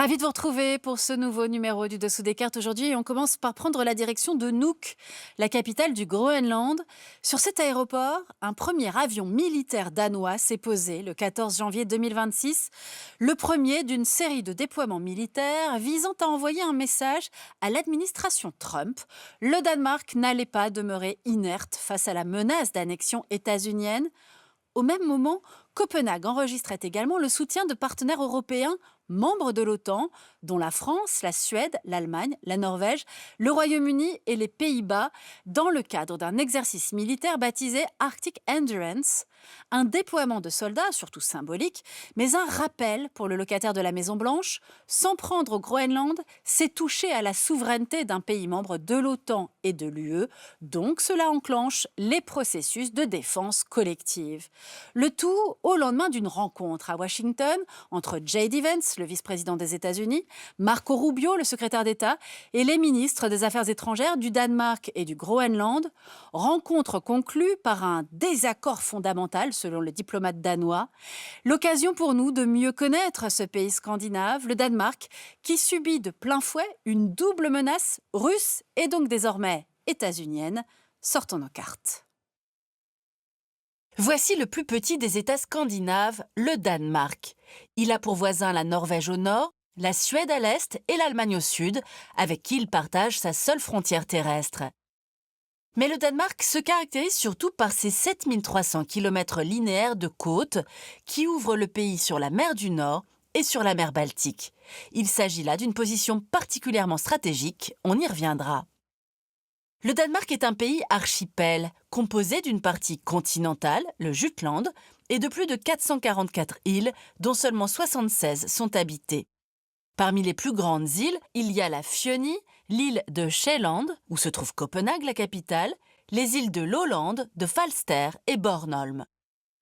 Ravi de vous retrouver pour ce nouveau numéro du Dessous des cartes aujourd'hui. Et on commence par prendre la direction de Nuuk, la capitale du Groenland. Sur cet aéroport, un premier avion militaire danois s'est posé le 14 janvier 2026, le premier d'une série de déploiements militaires visant à envoyer un message à l'administration Trump. Le Danemark n'allait pas demeurer inerte face à la menace d'annexion états-unienne. Au même moment, Copenhague enregistrait également le soutien de partenaires européens membres de l'OTAN, dont la France, la Suède, l'Allemagne, la Norvège, le Royaume-Uni et les Pays-Bas, dans le cadre d'un exercice militaire baptisé Arctic Endurance, un déploiement de soldats, surtout symbolique, mais un rappel pour le locataire de la Maison-Blanche: s'en prendre au Groenland, c'est toucher à la souveraineté d'un pays membre de l'OTAN et de l'UE, donc cela enclenche les processus de défense collective. Le tout au lendemain d'une rencontre à Washington entre J.D. Vance, le vice-président des États-Unis, Marco Rubio, le secrétaire d'État, et les ministres des Affaires étrangères du Danemark et du Groenland, rencontre conclue par un désaccord fondamental selon le diplomate danois. L'occasion pour nous de mieux connaître ce pays scandinave, le Danemark, qui subit de plein fouet une double menace russe et donc désormais états-unienne. Sortons nos cartes. Voici le plus petit des États scandinaves, le Danemark. Il a pour voisins la Norvège au nord, la Suède à l'est et l'Allemagne au sud, avec qui il partage sa seule frontière terrestre. Mais le Danemark se caractérise surtout par ses 7300 km linéaires de côtes qui ouvrent le pays sur la mer du Nord et sur la mer Baltique. Il s'agit là d'une position particulièrement stratégique, on y reviendra. Le Danemark est un pays archipel, composé d'une partie continentale, le Jutland, et de plus de 444 îles, dont seulement 76 sont habitées. Parmi les plus grandes îles, il y a la Fjöni, l'île de Sjælland, où se trouve Copenhague, la capitale, les îles de Lolland, de Falster et Bornholm.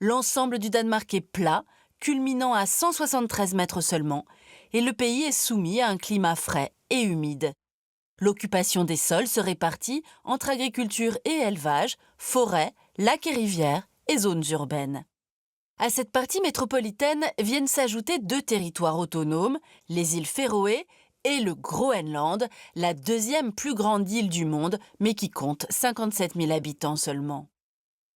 L'ensemble du Danemark est plat, culminant à 173 mètres seulement, et le pays est soumis à un climat frais et humide. L'occupation des sols se répartit entre agriculture et élevage, forêts, lacs et rivières et zones urbaines. À cette partie métropolitaine viennent s'ajouter deux territoires autonomes, les îles Féroé et le Groenland, la deuxième plus grande île du monde, mais qui compte 57 000 habitants seulement.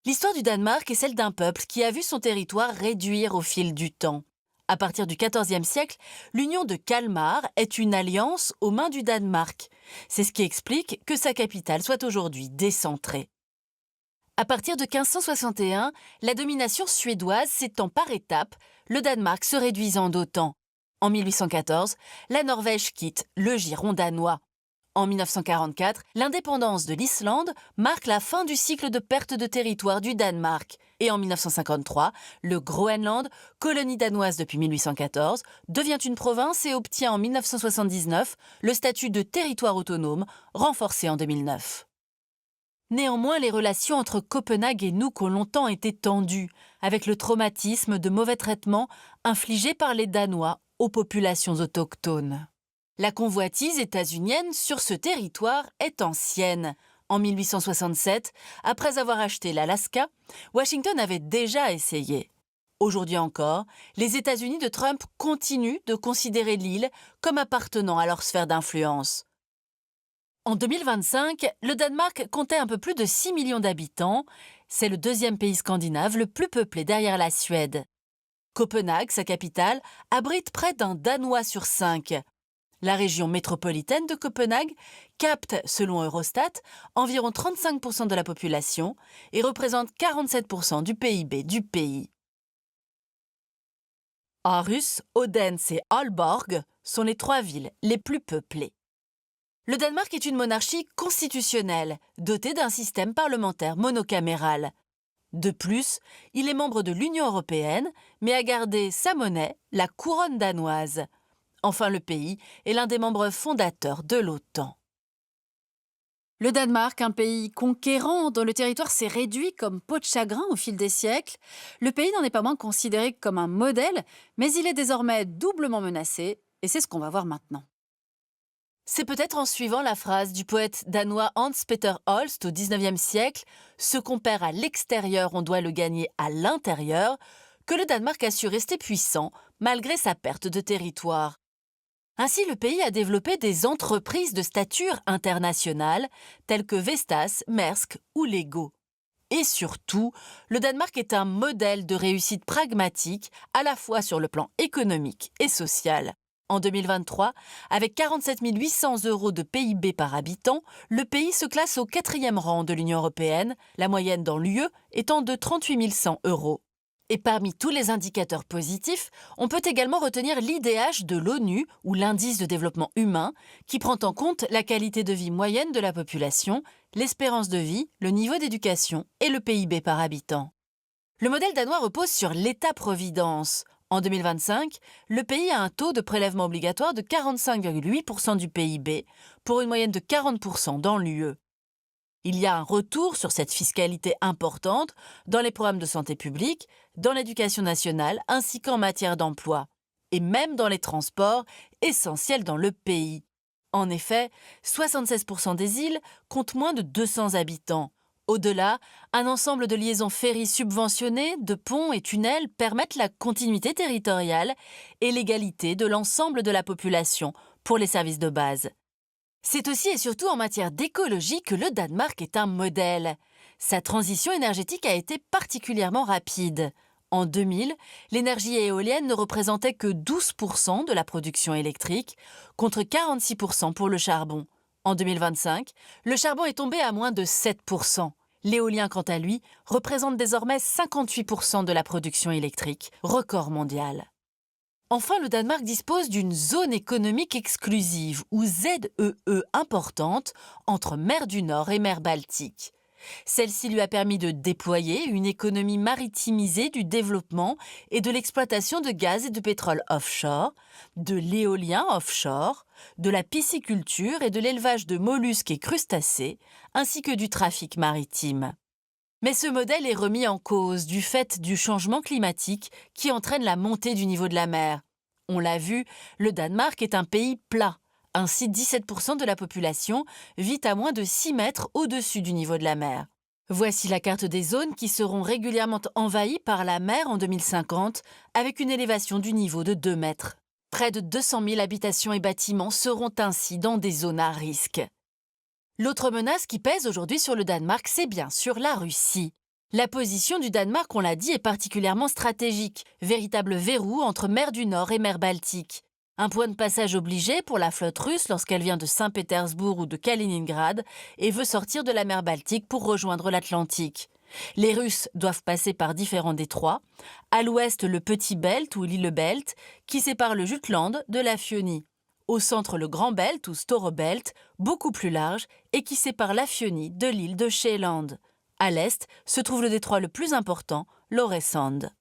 L'histoire du Danemark est celle d'un peuple qui a vu son territoire réduire au fil du temps. À partir du XIVe siècle, l'union de Kalmar est une alliance aux mains du Danemark. C'est ce qui explique que sa capitale soit aujourd'hui décentrée. À partir de 1561, la domination suédoise s'étend par étapes, le Danemark se réduisant d'autant. En 1814, la Norvège quitte le giron danois. En 1944, l'indépendance de l'Islande marque la fin du cycle de perte de territoire du Danemark. Et en 1953, le Groenland, colonie danoise depuis 1814, devient une province et obtient en 1979 le statut de territoire autonome, renforcé en 2009. Néanmoins, les relations entre Copenhague et Nuuk ont longtemps été tendues, avec le traumatisme de mauvais traitements infligés par les Danois aux populations autochtones. La convoitise états-unienne sur ce territoire est ancienne. En 1867, après avoir acheté l'Alaska, Washington avait déjà essayé. Aujourd'hui encore, les États-Unis de Trump continuent de considérer l'île comme appartenant à leur sphère d'influence. En 2025, le Danemark comptait un peu plus de 6 millions d'habitants. C'est le deuxième pays scandinave le plus peuplé derrière la Suède. Copenhague, sa capitale, abrite près d'un Danois sur 5. La région métropolitaine de Copenhague capte, selon Eurostat, environ 35% de la population et représente 47% du PIB du pays. Aarhus, Odense et Aalborg sont les trois villes les plus peuplées. Le Danemark est une monarchie constitutionnelle, dotée d'un système parlementaire monocaméral. De plus, il est membre de l'Union européenne, mais a gardé sa monnaie, la couronne danoise. Enfin, le pays est l'un des membres fondateurs de l'OTAN. Le Danemark, un pays conquérant dont le territoire s'est réduit comme peau de chagrin au fil des siècles, le pays n'en est pas moins considéré comme un modèle, mais il est désormais doublement menacé, et c'est ce qu'on va voir maintenant. C'est peut-être en suivant la phrase du poète danois Hans-Peter Holst au XIXe siècle « Ce qu'on perd à l'extérieur, on doit le gagner à l'intérieur » que le Danemark a su rester puissant malgré sa perte de territoire. Ainsi, le pays a développé des entreprises de stature internationale telles que Vestas, Maersk ou Lego. Et surtout, le Danemark est un modèle de réussite pragmatique à la fois sur le plan économique et social. En 2023, avec 47 800 euros de PIB par habitant, le pays se classe au 4e rang de l'Union européenne, la moyenne dans l'UE étant de 38 100 euros. Et parmi tous les indicateurs positifs, on peut également retenir l'IDH de l'ONU, ou l'indice de développement humain, qui prend en compte la qualité de vie moyenne de la population, l'espérance de vie, le niveau d'éducation et le PIB par habitant. Le modèle danois repose sur l'État-providence. En 2025, le pays a un taux de prélèvement obligatoire de 45,8% du PIB, pour une moyenne de 40% dans l'UE. Il y a un retour sur cette fiscalité importante dans les programmes de santé publique, dans l'éducation nationale ainsi qu'en matière d'emploi, et même dans les transports essentiels dans le pays. En effet, 76% des îles comptent moins de 200 habitants. Au-delà, un ensemble de liaisons ferries subventionnées, de ponts et tunnels permettent la continuité territoriale et l'égalité de l'ensemble de la population pour les services de base. C'est aussi et surtout en matière d'écologie que le Danemark est un modèle. Sa transition énergétique a été particulièrement rapide. En 2000, l'énergie éolienne ne représentait que 12% de la production électrique, contre 46% pour le charbon. En 2025, le charbon est tombé à moins de 7%. L'éolien, quant à lui, représente désormais 58% de la production électrique, record mondial. Enfin, le Danemark dispose d'une zone économique exclusive, ou ZEE importante, entre mer du Nord et mer Baltique. Celle-ci lui a permis de déployer une économie maritimisée du développement et de l'exploitation de gaz et de pétrole offshore, de l'éolien offshore, de la pisciculture et de l'élevage de mollusques et crustacés, ainsi que du trafic maritime. Mais ce modèle est remis en cause du fait du changement climatique qui entraîne la montée du niveau de la mer. On l'a vu, le Danemark est un pays plat. Ainsi, 17% de la population vit à moins de 6 mètres au-dessus du niveau de la mer. Voici la carte des zones qui seront régulièrement envahies par la mer en 2050, avec une élévation du niveau de 2 mètres. Près de 200 000 habitations et bâtiments seront ainsi dans des zones à risque. L'autre menace qui pèse aujourd'hui sur le Danemark, c'est bien sûr la Russie. La position du Danemark, on l'a dit, est particulièrement stratégique, véritable verrou entre mer du Nord et mer Baltique. Un point de passage obligé pour la flotte russe lorsqu'elle vient de Saint-Pétersbourg ou de Kaliningrad et veut sortir de la mer Baltique pour rejoindre l'Atlantique. Les Russes doivent passer par différents détroits. À l'ouest, le Petit Belt ou l'île Belt, qui sépare le Jutland de la Fionie. Au centre, le Grand Belt ou Store Belt, beaucoup plus large, et qui sépare la Fionie de l'île de Sheeland. À l'est se trouve le détroit le plus important, l'Øresund.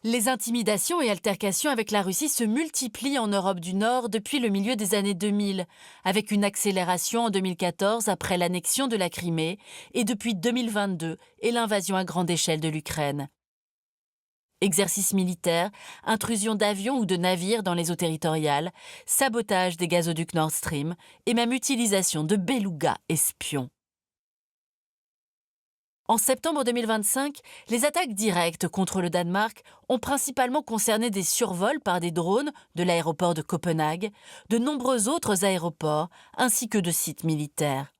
Les intimidations et altercations avec la Russie se multiplient en Europe du Nord depuis le milieu des années 2000, avec une accélération en 2014 après l'annexion de la Crimée et depuis 2022 et l'invasion à grande échelle de l'Ukraine. Exercices militaires, intrusion d'avions ou de navires dans les eaux territoriales, sabotage des gazoducs Nord Stream et même utilisation de belugas espions. En septembre 2025, les attaques directes contre le Danemark ont principalement concerné des survols par des drones de l'aéroport de Copenhague, de nombreux autres aéroports ainsi que de sites militaires.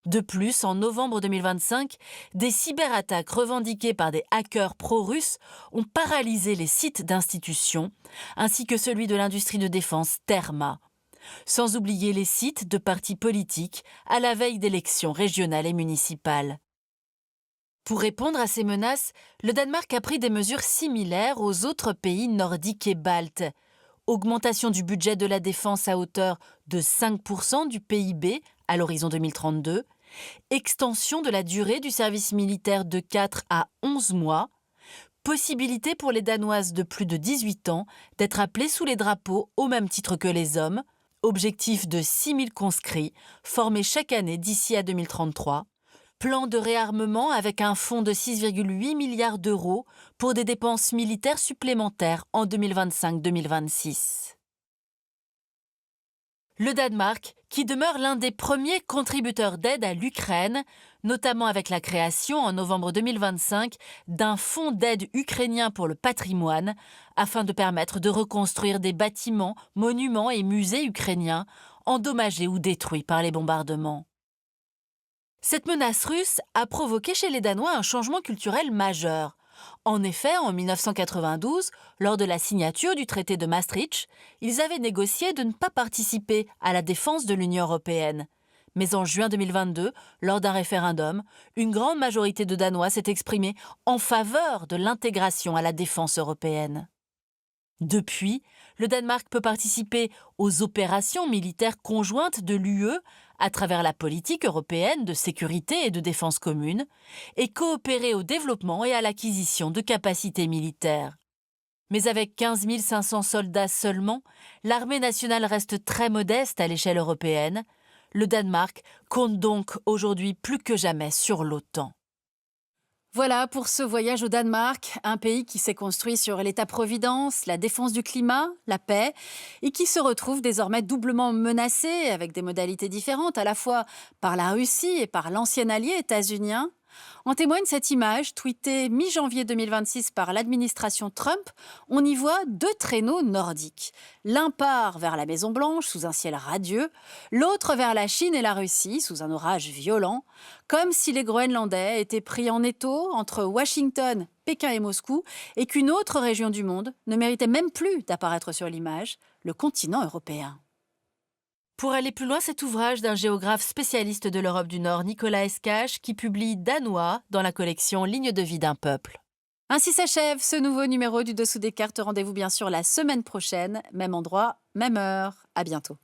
De plus, en novembre 2025, des cyberattaques revendiquées par des hackers pro-russes ont paralysé les sites d'institutions, ainsi que celui de l'industrie de défense Terma, sans oublier les sites de partis politiques à la veille d'élections régionales et municipales. Pour répondre à ces menaces, le Danemark a pris des mesures similaires aux autres pays nordiques et baltes. Augmentation du budget de la défense à hauteur de 5% du PIB à l'horizon 2032, extension de la durée du service militaire de 4 à 11 mois, possibilité pour les Danoises de plus de 18 ans d'être appelées sous les drapeaux au même titre que les hommes, objectif de 6 000 conscrits formés chaque année d'ici à 2033, plan de réarmement avec un fonds de 6,8 milliards d'euros pour des dépenses militaires supplémentaires en 2025-2026. Le Danemark, qui demeure l'un des premiers contributeurs d'aide à l'Ukraine, notamment avec la création en novembre 2025 d'un fonds d'aide ukrainien pour le patrimoine, afin de permettre de reconstruire des bâtiments, monuments et musées ukrainiens endommagés ou détruits par les bombardements. Cette menace russe a provoqué chez les Danois un changement culturel majeur. En effet, en 1992, lors de la signature du traité de Maastricht, ils avaient négocié de ne pas participer à la défense de l'Union européenne. Mais en juin 2022, lors d'un référendum, une grande majorité de Danois s'est exprimée en faveur de l'intégration à la défense européenne. Depuis, le Danemark peut participer aux opérations militaires conjointes de l'UE à travers la politique européenne de sécurité et de défense commune et coopérer au développement et à l'acquisition de capacités militaires. Mais avec 15 500 soldats seulement, l'armée nationale reste très modeste à l'échelle européenne. Le Danemark compte donc aujourd'hui plus que jamais sur l'OTAN. Voilà pour ce voyage au Danemark, un pays qui s'est construit sur l'État-providence, la défense du climat, la paix, et qui se retrouve désormais doublement menacé avec des modalités différentes, à la fois par la Russie et par l'ancien allié états-unien. En témoigne cette image, tweetée mi-janvier 2026 par l'administration Trump. On y voit deux traîneaux nordiques. L'un part vers la Maison-Blanche sous un ciel radieux, l'autre vers la Chine et la Russie sous un orage violent, comme si les Groenlandais étaient pris en étau entre Washington, Pékin et Moscou, et qu'une autre région du monde ne méritait même plus d'apparaître sur l'image, le continent européen. Pour aller plus loin, cet ouvrage d'un géographe spécialiste de l'Europe du Nord, Nicolas Escache, qui publie Danois dans la collection Ligne de vie d'un peuple. Ainsi s'achève ce nouveau numéro du Dessous des cartes. Rendez-vous bien sûr la semaine prochaine, même endroit, même heure. À bientôt.